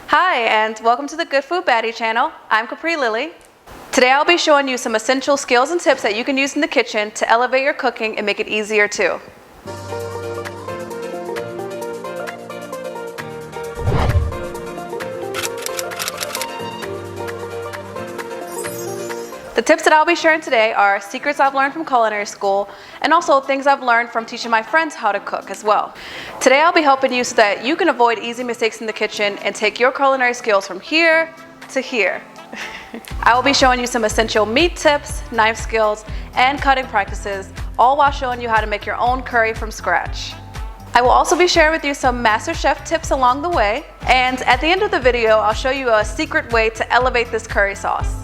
Hi, and welcome to the GoodFoodBaddie channel. I'm Capri Lily. Today I'll be showing you some essential skills and tips that you can use in the kitchen to elevate your cooking and make it easier too. The tips that I'll be sharing today are secrets I've learned from culinary school and also things I've learned from teaching my friends how to cook as well. Today I'll be helping you so that you can avoid easy mistakes in the kitchen and take your culinary skills from here to here. I will be showing you some essential meat tips, knife skills, and cutting practices, all while showing you how to make your own curry from scratch. I will also be sharing with you some MasterChef tips along the way, and at the end of the video I'll show you a secret way to elevate this curry sauce.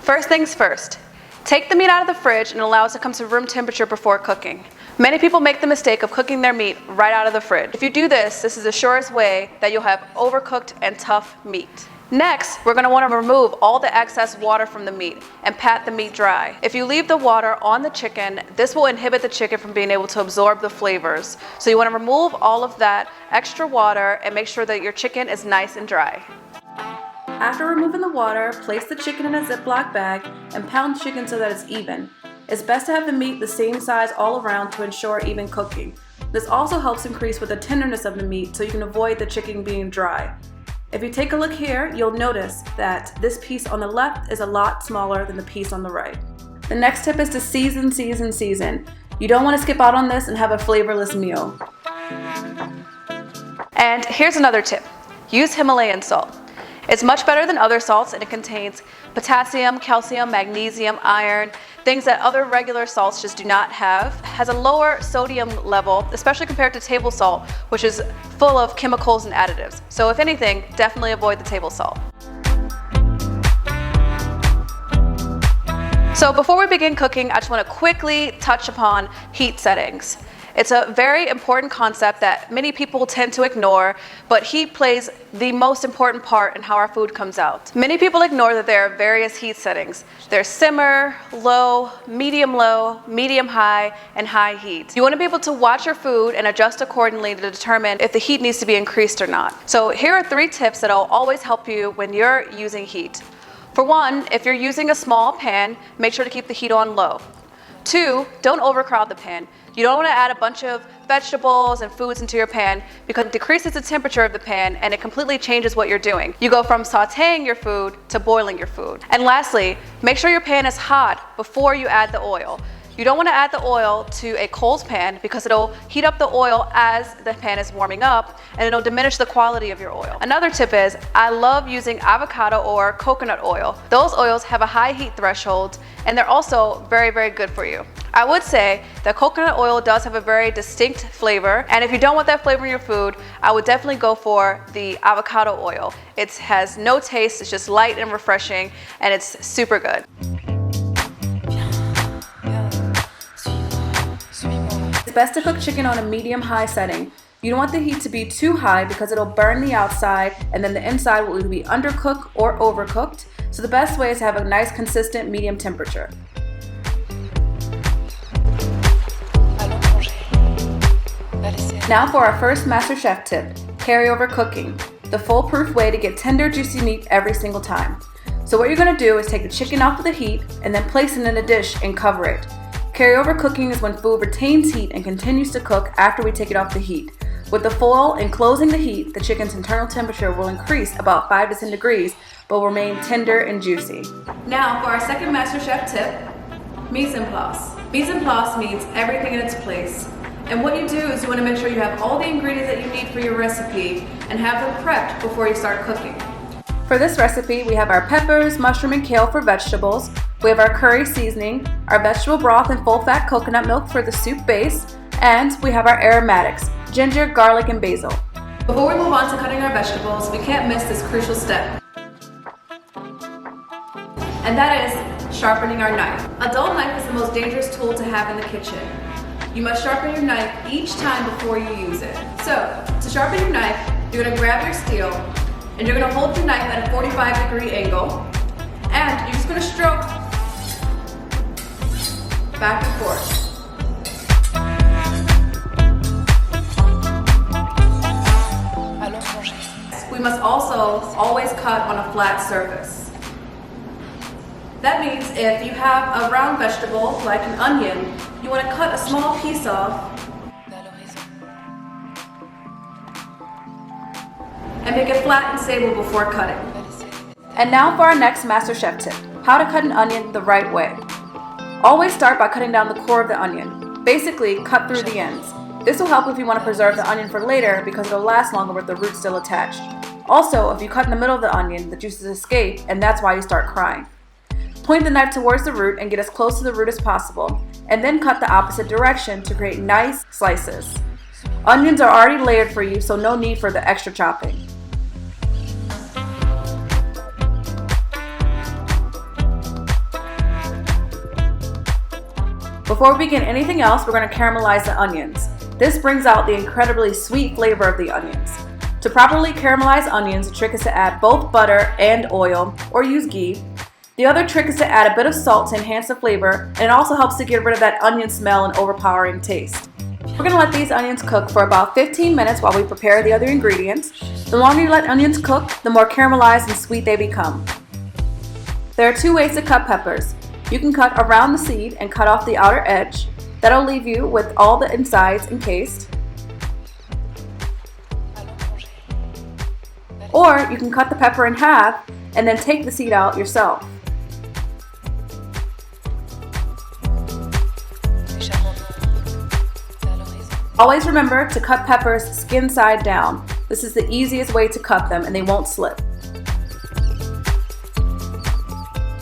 First things first, take the meat out of the fridge and allow it to come to room temperature before cooking. Many people make the mistake of cooking their meat right out of the fridge. If you do this, this is the surest way that you'll have overcooked and tough meat. Next, we're going to want to remove all the excess water from the meat and pat the meat dry. If you leave the water on the chicken, this will inhibit the chicken from being able to absorb the flavors. So you want to remove all of that extra water and make sure that your chicken is nice and dry. After removing the water, place the chicken in a Ziploc bag and pound the chicken so that it's even. It's best to have the meat the same size all around to ensure even cooking. This also helps increase with the tenderness of the meat so you can avoid the chicken being dry. If you take a look here, you'll notice that this piece on the left is a lot smaller than the piece on the right. The next tip is to season, season, season. You don't want to skip out on this and have a flavorless meal. And here's another tip. Use Himalayan salt. It's much better than other salts and it contains potassium, calcium, magnesium, iron, things that other regular salts just do not have. It has a lower sodium level, especially compared to table salt, which is full of chemicals and additives. So if anything, definitely avoid the table salt. So before we begin cooking, I just want to quickly touch upon heat settings. It's a very important concept that many people tend to ignore, but heat plays the most important part in how our food comes out. Many people ignore that there are various heat settings. There's simmer, low, medium high, and high heat. You want to be able to watch your food and adjust accordingly to determine if the heat needs to be increased or not. So here are 3 tips that will always help you when you're using heat. For one, if you're using a small pan, make sure to keep the heat on low. 2, don't overcrowd the pan. You don't want to add a bunch of vegetables and foods into your pan because it decreases the temperature of the pan and it completely changes what you're doing. You go from sauteing your food to boiling your food. And lastly, make sure your pan is hot before you add the oil. You don't want to add the oil to a cold pan because it'll heat up the oil as the pan is warming up and it'll diminish the quality of your oil. Another tip is I love using avocado or coconut oil. Those oils have a high heat threshold and they're also very, very good for you. I would say that coconut oil does have a very distinct flavor, and if you don't want that flavor in your food, I would definitely go for the avocado oil. It has no taste, it's just light and refreshing, and it's super good. It's best to cook chicken on a medium-high setting. You don't want the heat to be too high because it'll burn the outside and then the inside will either be undercooked or overcooked. So the best way is to have a nice consistent medium temperature. Now for our first MasterChef tip, carryover cooking, the foolproof way to get tender, juicy meat every single time. So what you're going to do is take the chicken off of the heat and then place it in a dish and cover it. Carryover cooking is when food retains heat and continues to cook after we take it off the heat. With the foil enclosing the heat, the chicken's internal temperature will increase about 5 to 10 degrees, but will remain tender and juicy. Now for our second MasterChef tip, mise en place. Mise en place means everything in its place. And what you do is you want to make sure you have all the ingredients that you need for your recipe and have them prepped before you start cooking. For this recipe, we have our peppers, mushroom, and kale for vegetables. We have our curry seasoning, our vegetable broth and full-fat coconut milk for the soup base, and we have our aromatics, ginger, garlic, and basil. Before we move on to cutting our vegetables, we can't miss this crucial step. And that is sharpening our knife. A dull knife is the most dangerous tool to have in the kitchen. You must sharpen your knife each time before you use it. So, to sharpen your knife, you're going to grab your steel and you're going to hold your knife at a 45-degree angle and you're just going to stroke back and forth. you must also always cut on a flat surface. That means if you have a round vegetable, like an onion, you want to cut a small piece off and make it flat and stable before cutting. And now for our next Master Chef tip, how to cut an onion the right way. Always start by cutting down the core of the onion. Basically, cut through the ends. This will help if you want to preserve the onion for later because it'll last longer with the root still attached. Also, if you cut in the middle of the onion, the juices escape, and that's why you start crying. Point the knife towards the root and get as close to the root as possible, and then cut the opposite direction to create nice slices. Onions are already layered for you, so no need for the extra chopping. Before we begin anything else, we're going to caramelize the onions. This brings out the incredibly sweet flavor of the onions. To properly caramelize onions, the trick is to add both butter and oil, or use ghee. The other trick is to add a bit of salt to enhance the flavor, and it also helps to get rid of that onion smell and overpowering taste. We're going to let these onions cook for about 15 minutes while we prepare the other ingredients. The longer you let onions cook, the more caramelized and sweet they become. There are two ways to cut peppers. You can cut around the seed and cut off the outer edge. That'll leave you with all the insides encased. Or you can cut the pepper in half and then take the seed out yourself. Always remember to cut peppers skin side down. This is the easiest way to cut them and they won't slip.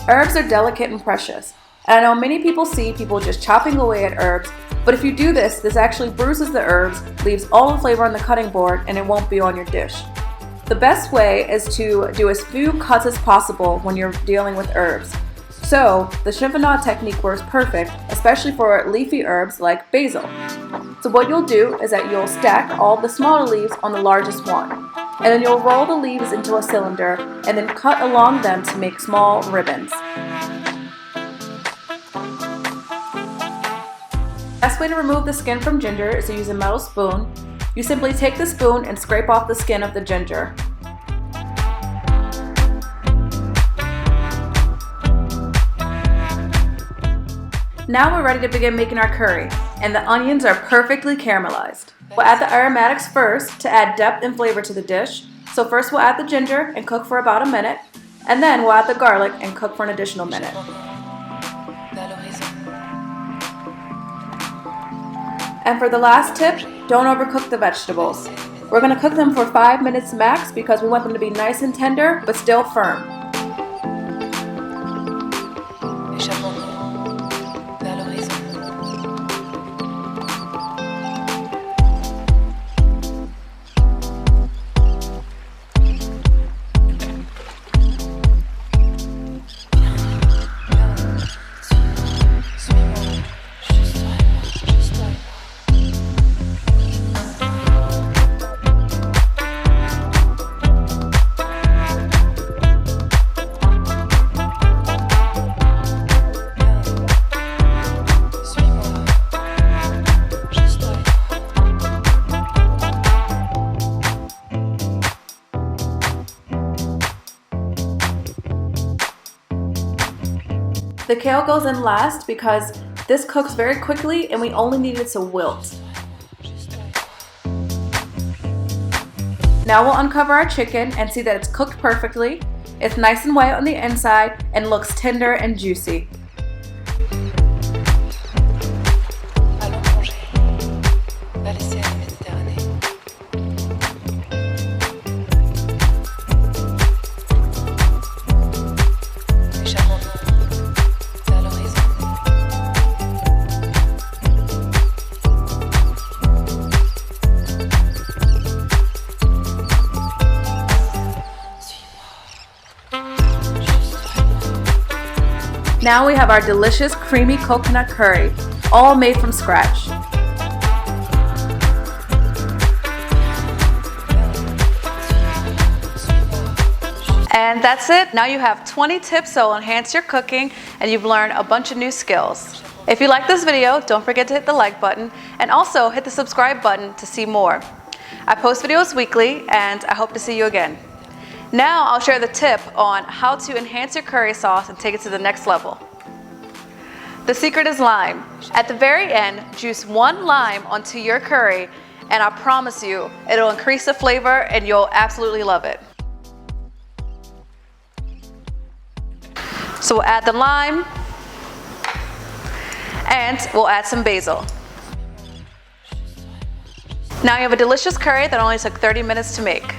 Herbs are delicate and precious, and I know many people see people just chopping away at herbs, but if you do this, this actually bruises the herbs, leaves all the flavor on the cutting board, and it won't be on your dish. The best way is to do as few cuts as possible when you're dealing with herbs. So, the chiffonade technique works perfect, especially for leafy herbs like basil. So what you'll do is that you'll stack all the smaller leaves on the largest one, and then you'll roll the leaves into a cylinder and then cut along them to make small ribbons. The best way to remove the skin from ginger is to use a metal spoon. You simply take the spoon and scrape off the skin of the ginger. Now we're ready to begin making our curry, and the onions are perfectly caramelized. We'll add the aromatics first to add depth and flavor to the dish. So first we'll add the ginger and cook for about a minute, and then we'll add the garlic and cook for an additional minute. And for the last tip, don't overcook the vegetables. We're going to cook them for 5 minutes max because we want them to be nice and tender but still firm. The kale goes in last because this cooks very quickly and we only need it to wilt. Now we'll uncover our chicken and see that it's cooked perfectly. It's nice and white on the inside and looks tender and juicy. Now we have our delicious creamy coconut curry, all made from scratch. And that's it. Now you have 20 tips that will enhance your cooking and you've learned a bunch of new skills. If you like this video, don't forget to hit the like button and also hit the subscribe button to see more. I post videos weekly and I hope to see you again. Now I'll share the tip on how to enhance your curry sauce and take it to the next level. The secret is lime. At the very end, juice 1 lime onto your curry, and I promise you, it'll increase the flavor and you'll absolutely love it. So we'll add the lime, and we'll add some basil. Now you have a delicious curry that only took 30 minutes to make.